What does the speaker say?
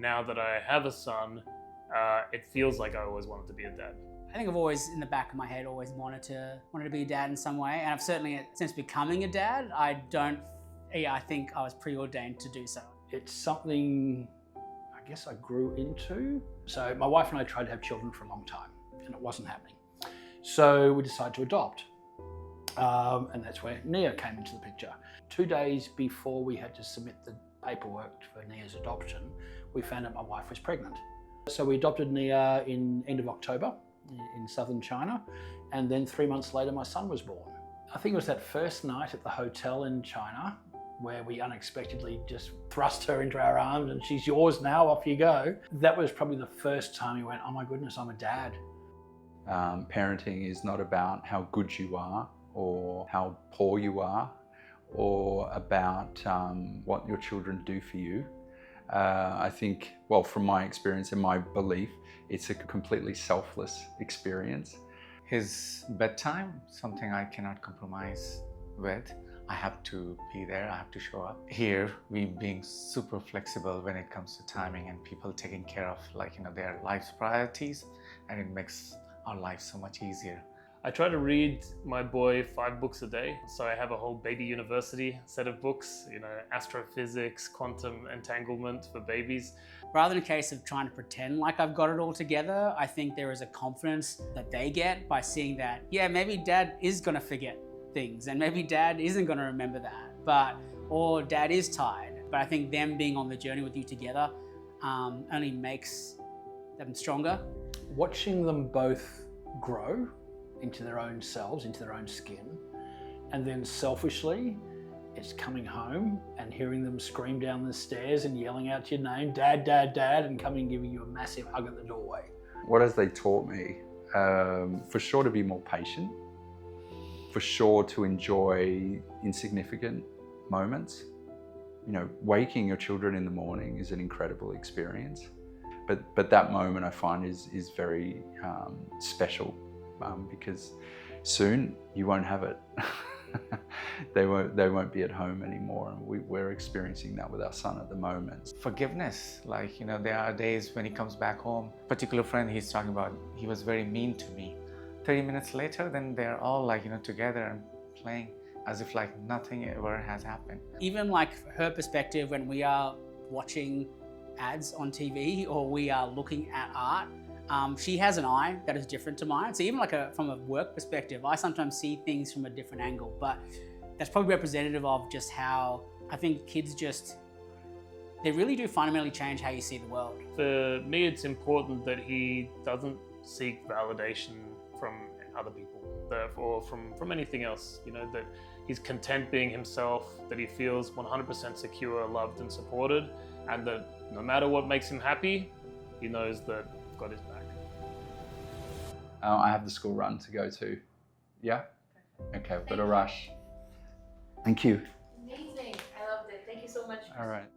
now that I have a son, it feels like I always wanted to be a dad. I think I've always, in the back of my head, always wanted to be a dad in some way. And I've certainly, since becoming a dad, I think I was preordained to do so. It's something I guess I grew into. So my wife and I tried to have children for a long time and it wasn't happening. So we decided to adopt. And that's where Nia came into the picture. 2 days before we had to submit the paperwork for Nia's adoption, we found out my wife was pregnant. So we adopted Nia in end of October in southern China. And then 3 months later, my son was born. I think it was that first night at the hotel in China where we unexpectedly just thrust her into our arms and she's yours now, off you go. That was probably the first time we went, oh my goodness, I'm a dad. Parenting is not about how good you are or how poor you are or about what your children do for you. I think, well, from my experience and my belief, it's a completely selfless experience. His bedtime, something I cannot compromise with. I have to be there, I have to show up. Here, we being super flexible when it comes to timing and people taking care of their life's priorities, and it makes our life so much easier. I try to read my boy 5 books a day. So I have a whole baby university set of books, astrophysics, quantum entanglement for babies. Rather than a case of trying to pretend like I've got it all together, I think there is a confidence that they get by seeing that, yeah, maybe dad is gonna forget things and maybe dad isn't gonna remember that, or dad is tired. But I think them being on the journey with you together only makes them stronger. Watching them both grow into their own selves, into their own skin, and then selfishly, it's coming home and hearing them scream down the stairs and yelling out your name, Dad, Dad, Dad, and coming and giving you a massive hug at the doorway. What has they taught me? For sure to be more patient, for sure to enjoy insignificant moments. Waking your children in the morning is an incredible experience. But that moment I find is very special because soon you won't have it. They won't be at home anymore, and we're experiencing that with our son at the moment. Forgiveness, there are days when he comes back home. Particular friend he's talking about, he was very mean to me. 30 minutes later, then they're all together and playing as if nothing ever has happened. Even from her perspective, when we are watching ads on TV or we are looking at art, she has an eye that is different to mine. So even from a work perspective, I sometimes see things from a different angle, but that's probably representative of just how I think kids they really do fundamentally change how you see the world. For me, it's important that he doesn't seek validation from other people or from anything else, that he's content being himself, that he feels 100% secure, loved and supported, and that no matter what makes him happy, he knows that I've got his back. I have the school run to go to. Yeah? Okay, I've got a rush. Thank you. Amazing. I loved it. Thank you so much. All right.